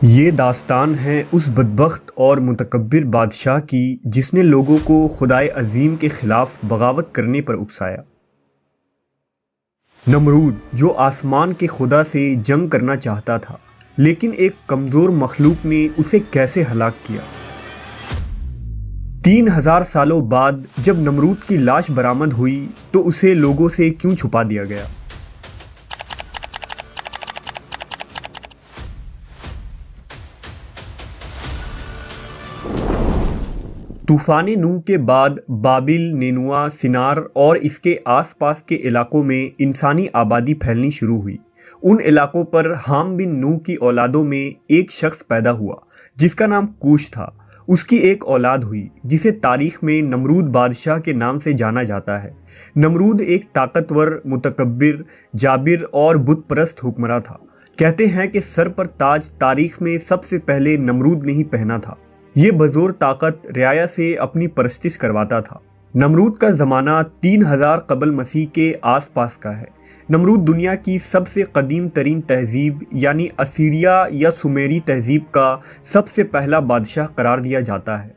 یہ داستان ہے اس بدبخت اور متکبر بادشاہ کی جس نے لوگوں کو خدائے عظیم کے خلاف بغاوت کرنے پر اکسایا۔ نمرود جو آسمان کے خدا سے جنگ کرنا چاہتا تھا، لیکن ایک کمزور مخلوق نے اسے کیسے ہلاک کیا۔ 3000 سالوں بعد جب نمرود کی لاش برآمد ہوئی تو اسے لوگوں سے کیوں چھپا دیا گیا؟ طوفان نوح کے بعد بابل، نینوا، سنار اور اس کے آس پاس کے علاقوں میں انسانی آبادی پھیلنی شروع ہوئی۔ ان علاقوں پر حام بن نوح کی اولادوں میں ایک شخص پیدا ہوا جس کا نام کوش تھا۔ اس کی ایک اولاد ہوئی جسے تاریخ میں نمرود بادشاہ کے نام سے جانا جاتا ہے۔ نمرود ایک طاقتور، متکبر، جابر اور بت پرست حکمراں تھا۔ کہتے ہیں کہ سر پر تاج تاریخ میں سب سے پہلے نمرود نے ہی پہنا تھا۔ یہ بزور طاقت رعایا سے اپنی پرستش کرواتا تھا۔ نمرود کا زمانہ 3000 قبل مسیح کے آس پاس کا ہے۔ نمرود دنیا کی سب سے قدیم ترین تہذیب یعنی اسیریا یا سومیری تہذیب کا سب سے پہلا بادشاہ قرار دیا جاتا ہے۔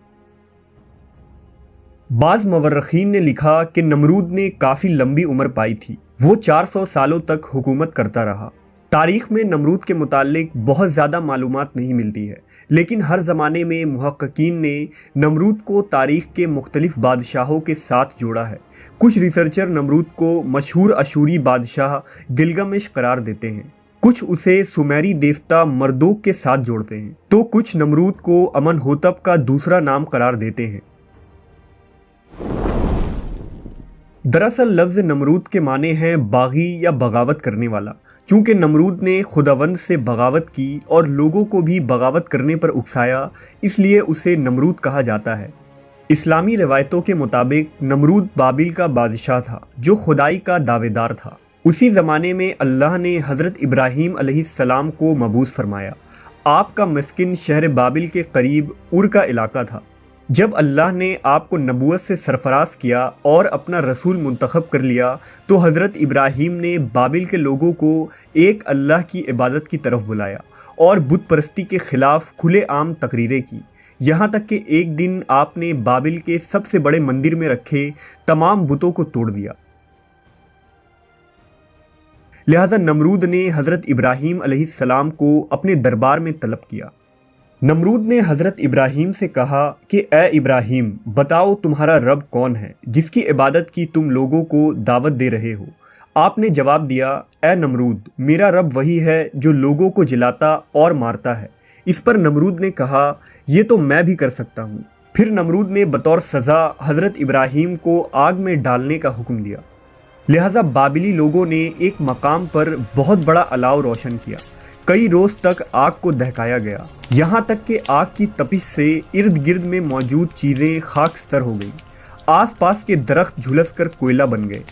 بعض مورخین نے لکھا کہ نمرود نے کافی لمبی عمر پائی تھی۔ وہ 400 سالوں تک حکومت کرتا رہا۔ تاریخ میں نمرود کے متعلق بہت زیادہ معلومات نہیں ملتی ہے، لیکن ہر زمانے میں محققین نے نمرود کو تاریخ کے مختلف بادشاہوں کے ساتھ جوڑا ہے۔ کچھ ریسرچر نمرود کو مشہور اشوری بادشاہ گلگمش قرار دیتے ہیں، کچھ اسے سومیری دیوتا مردوک کے ساتھ جوڑتے ہیں، تو کچھ نمرود کو امنہوتپ کا دوسرا نام قرار دیتے ہیں۔ دراصل لفظ نمرود کے معنی ہیں باغی یا بغاوت کرنے والا۔ چونکہ نمرود نے خداوند سے بغاوت کی اور لوگوں کو بھی بغاوت کرنے پر اکسایا، اس لیے اسے نمرود کہا جاتا ہے۔ اسلامی روایتوں کے مطابق نمرود بابل کا بادشاہ تھا جو خدائی کا دعوے دار تھا۔ اسی زمانے میں اللہ نے حضرت ابراہیم علیہ السلام کو مبعوث فرمایا۔ آپ کا مسکن شہر بابل کے قریب ار کا علاقہ تھا۔ جب اللہ نے آپ کو نبوت سے سرفراز کیا اور اپنا رسول منتخب کر لیا تو حضرت ابراہیم نے بابل کے لوگوں کو ایک اللہ کی عبادت کی طرف بلایا اور بت پرستی کے خلاف کھلے عام تقریریں کی، یہاں تک کہ ایک دن آپ نے بابل کے سب سے بڑے مندر میں رکھے تمام بتوں کو توڑ دیا۔ لہذا نمرود نے حضرت ابراہیم علیہ السلام کو اپنے دربار میں طلب کیا۔ نمرود نے حضرت ابراہیم سے کہا کہ اے ابراہیم، بتاؤ تمہارا رب کون ہے جس کی عبادت کی تم لوگوں کو دعوت دے رہے ہو؟ آپ نے جواب دیا، اے نمرود، میرا رب وہی ہے جو لوگوں کو جلاتا اور مارتا ہے۔ اس پر نمرود نے کہا، یہ تو میں بھی کر سکتا ہوں۔ پھر نمرود نے بطور سزا حضرت ابراہیم کو آگ میں ڈالنے کا حکم دیا۔ لہٰذا بابلی لوگوں نے ایک مقام پر بہت بڑا الاؤ روشن کیا۔ کئی روز تک آگ کو دہکایا گیا، یہاں تک کہ آگ کی تپش سے ارد گرد میں موجود چیزیں خاکستر ہو گئیں۔ آس پاس کے درخت جھلس کر کوئلہ بن گئے۔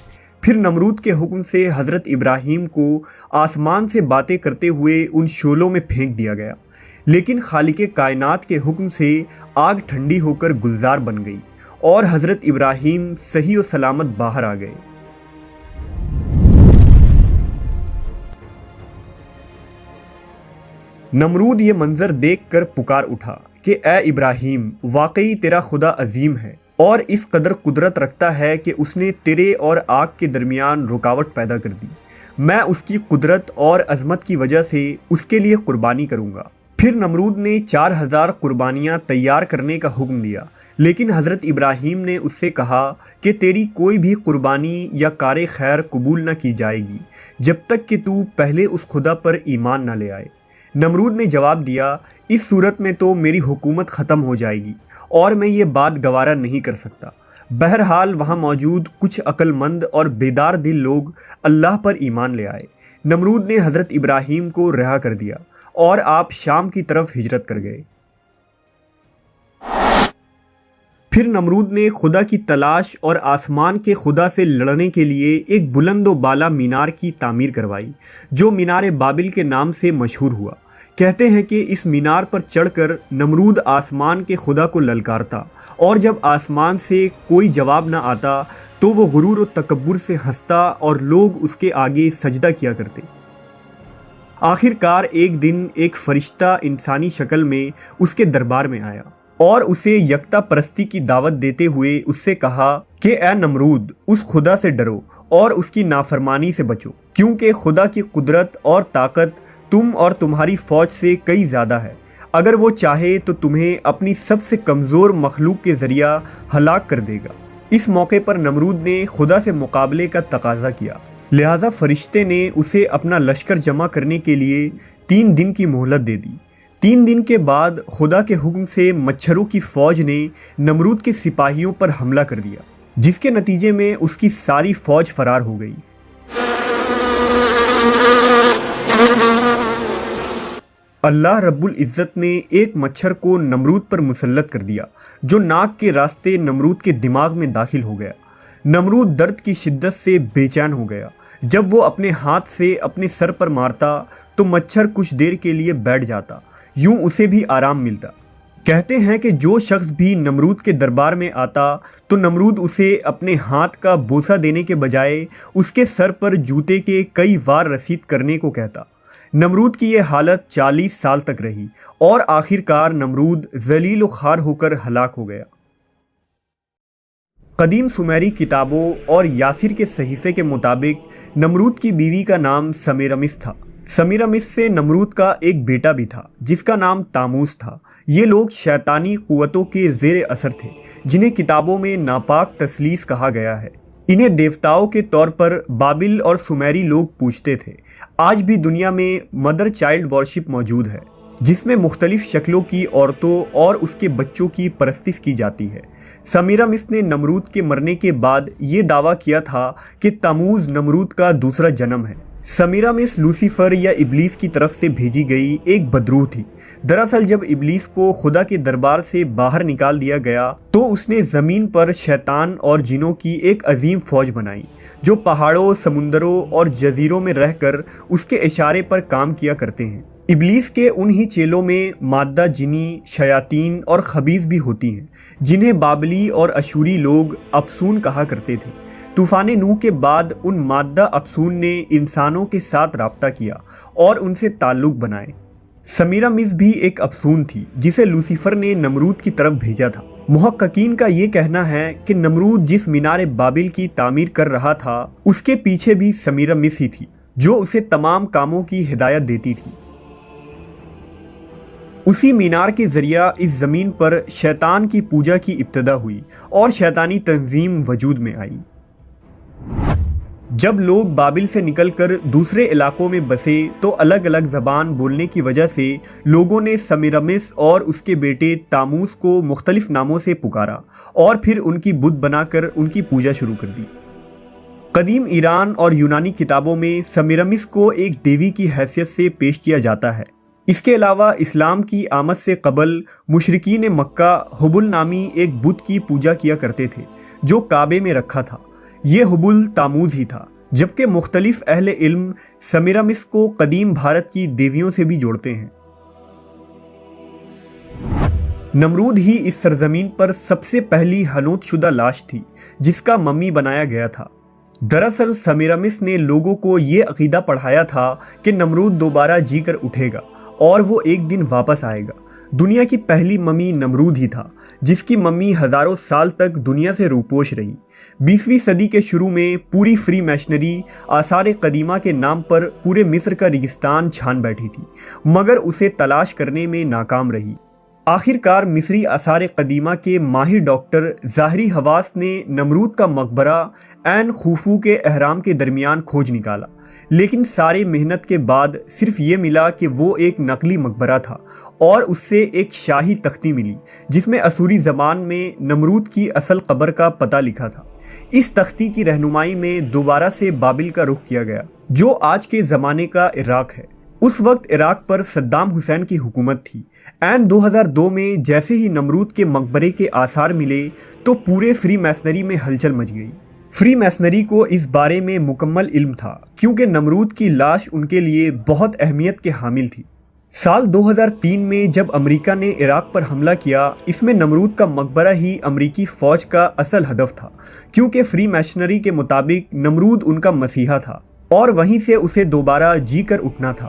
پھر نمرود کے حکم سے حضرت ابراہیم کو آسمان سے باتیں کرتے ہوئے ان شعلوں میں پھینک دیا گیا، لیکن خالق کائنات کے حکم سے آگ ٹھنڈی ہو کر گلزار بن گئی اور حضرت ابراہیم صحیح و سلامت باہر آ گئے۔ نمرود یہ منظر دیکھ کر پکار اٹھا کہ اے ابراہیم، واقعی تیرا خدا عظیم ہے اور اس قدر قدرت رکھتا ہے کہ اس نے تیرے اور آگ کے درمیان رکاوٹ پیدا کر دی۔ میں اس کی قدرت اور عظمت کی وجہ سے اس کے لیے قربانی کروں گا۔ پھر نمرود نے 4000 قربانیاں تیار کرنے کا حکم دیا، لیکن حضرت ابراہیم نے اس سے کہا کہ تیری کوئی بھی قربانی یا کار خیر قبول نہ کی جائے گی جب تک کہ تو پہلے اس خدا پر ایمان نہ لے آئے۔ نمرود نے جواب دیا، اس صورت میں تو میری حکومت ختم ہو جائے گی اور میں یہ بات گوارا نہیں کر سکتا۔ بہرحال وہاں موجود کچھ عقل مند اور بیدار دل لوگ اللہ پر ایمان لے آئے۔ نمرود نے حضرت ابراہیم کو رہا کر دیا اور آپ شام کی طرف ہجرت کر گئے۔ پھر نمرود نے خدا کی تلاش اور آسمان کے خدا سے لڑنے کے لیے ایک بلند و بالا مینار کی تعمیر کروائی جو مینار بابل کے نام سے مشہور ہوا۔ کہتے ہیں کہ اس مینار پر چڑھ کر نمرود آسمان کے خدا کو للکارتا اور جب آسمان سے کوئی جواب نہ آتا تو وہ غرور و تکبر سے ہنستا اور لوگ اس کے آگے سجدہ کیا کرتے۔ آخر کار ایک دن ایک فرشتہ انسانی شکل میں اس کے دربار میں آیا اور اسے یکتا پرستی کی دعوت دیتے ہوئے اس سے کہا کہ اے نمرود، اس خدا سے ڈرو اور اس کی نافرمانی سے بچو، کیونکہ خدا کی قدرت اور طاقت تم اور تمہاری فوج سے کئی زیادہ ہے۔ اگر وہ چاہے تو تمہیں اپنی سب سے کمزور مخلوق کے ذریعہ ہلاک کر دے گا۔ اس موقع پر نمرود نے خدا سے مقابلے کا تقاضا کیا، لہٰذا فرشتے نے اسے اپنا لشکر جمع کرنے کے لیے 3 دن کی مہلت دے دی۔ 3 دن کے بعد خدا کے حکم سے مچھروں کی فوج نے نمرود کے سپاہیوں پر حملہ کر دیا، جس کے نتیجے میں اس کی ساری فوج فرار ہو گئی۔ اللہ رب العزت نے ایک مچھر کو نمرود پر مسلط کر دیا جو ناک کے راستے نمرود کے دماغ میں داخل ہو گیا۔ نمرود درد کی شدت سے بے چین ہو گیا۔ جب وہ اپنے ہاتھ سے اپنے سر پر مارتا تو مچھر کچھ دیر کے لیے بیٹھ جاتا، یوں اسے بھی آرام ملتا۔ کہتے ہیں کہ جو شخص بھی نمرود کے دربار میں آتا تو نمرود اسے اپنے ہاتھ کا بوسہ دینے کے بجائے اس کے سر پر جوتے کے کئی وار رسید کرنے کو کہتا۔ نمرود کی یہ حالت 40 سال تک رہی اور آخر کار نمرود ذلیل و خوار ہو کر ہلاک ہو گیا۔ قدیم سمیری کتابوں اور یاسر کے صحیفے کے مطابق نمرود کی بیوی کا نام سمیرمس تھا۔ سمیرمس سے نمرود کا ایک بیٹا بھی تھا جس کا نام تاموس تھا۔ یہ لوگ شیطانی قوتوں کے زیر اثر تھے جنہیں کتابوں میں ناپاک تثلیث کہا گیا ہے۔ انہیں دیوتاؤں کے طور پر بابل اور سمیری لوگ پوجتے تھے۔ آج بھی دنیا میں مدر چائلڈ ورشپ موجود ہے جس میں مختلف شکلوں کی عورتوں اور اس کے بچوں کی پرستش کی جاتی ہے۔ سمیرمس نے نمرود کے مرنے کے بعد یہ دعویٰ کیا تھا کہ تموز نمرود کا دوسرا جنم ہے۔ سمیرمس لوسیفر یا ابلیس کی طرف سے بھیجی گئی ایک بدروح تھی۔ دراصل جب ابلیس کو خدا کے دربار سے باہر نکال دیا گیا تو اس نے زمین پر شیطان اور جنوں کی ایک عظیم فوج بنائی جو پہاڑوں، سمندروں اور جزیروں میں رہ کر اس کے اشارے پر کام کیا کرتے ہیں۔ ابلیس کے انہی چیلوں میں مادہ جنی، شیاطین اور خبیث بھی ہوتی ہیں جنہیں بابلی اور اشوری لوگ افسون کہا کرتے تھے۔ طوفان نوح کے بعد ان مادہ افسون نے انسانوں کے ساتھ رابطہ کیا اور ان سے تعلق بنائے۔ سمیرمس بھی ایک افسون تھی جسے لوسیفر نے نمرود کی طرف بھیجا تھا۔ محققین کا یہ کہنا ہے کہ نمرود جس مینار بابل کی تعمیر کر رہا تھا اس کے پیچھے بھی سمیرمس ہی تھی جو اسے تمام کاموں کی ہدایت دیتی تھی۔ اسی مینار کے ذریعہ اس زمین پر شیطان کی پوجا کی ابتدا ہوئی اور شیطانی تنظیم وجود میں آئی۔ جب لوگ بابل سے نکل کر دوسرے علاقوں میں بسے تو الگ الگ زبان بولنے کی وجہ سے لوگوں نے سمیرمس اور اس کے بیٹے تاموس کو مختلف ناموں سے پکارا اور پھر ان کی بت بنا کر ان کی پوجا شروع کر دی۔ قدیم ایران اور یونانی کتابوں میں سمیرمس کو ایک دیوی کی حیثیت سے پیش کیا جاتا ہے۔ اس کے علاوہ اسلام کی آمد سے قبل مشرکین مکہ ہبل نامی ایک بت کی پوجا کیا کرتے تھے جو کعبے میں رکھا تھا۔ یہ ہبل تاموز ہی تھا، جبکہ مختلف اہل علم سمیرمس کو قدیم بھارت کی دیویوں سے بھی جوڑتے ہیں۔ نمرود ہی اس سرزمین پر سب سے پہلی حنوط شدہ لاش تھی جس کا ممی بنایا گیا تھا۔ دراصل سمیرمس نے لوگوں کو یہ عقیدہ پڑھایا تھا کہ نمرود دوبارہ جی کر اٹھے گا اور وہ ایک دن واپس آئے گا۔ دنیا کی پہلی ممی نمرود ہی تھا جس کی ممی ہزاروں سال تک دنیا سے روپوش رہی۔ 20ویں صدی کے شروع میں پوری فری میشنری آثار قدیمہ کے نام پر پورے مصر کا ریگستان چھان بیٹھی تھی مگر اسے تلاش کرنے میں ناکام رہی۔ آخر کار مصری آثار قدیمہ کے ماہر ڈاکٹر ظاہری حواس نے نمرود کا مقبرہ عین خوفو کے اہرام کے درمیان کھوج نکالا، لیکن سارے محنت کے بعد صرف یہ ملا کہ وہ ایک نقلی مقبرہ تھا اور اس سے ایک شاہی تختی ملی جس میں اسوری زبان میں نمرود کی اصل قبر کا پتہ لکھا تھا۔ اس تختی کی رہنمائی میں دوبارہ سے بابل کا رخ کیا گیا جو آج کے زمانے کا عراق ہے۔ اس وقت عراق پر صدام حسین کی حکومت تھی۔ عین 2002 میں جیسے ہی نمرود کے مقبرے کے آثار ملے تو پورے فری میسنری میں ہلچل مچ گئی۔ فری میسنری کو اس بارے میں مکمل علم تھا کیونکہ نمرود کی لاش ان کے لیے بہت اہمیت کے حامل تھی۔ سال 2003 میں جب امریکہ نے عراق پر حملہ کیا، اس میں نمرود کا مقبرہ ہی امریکی فوج کا اصل ہدف تھا کیونکہ فری میشنری کے مطابق نمرود ان کا مسیحا تھا اور وہیں سے اسے دوبارہ جی کر اٹھنا تھا۔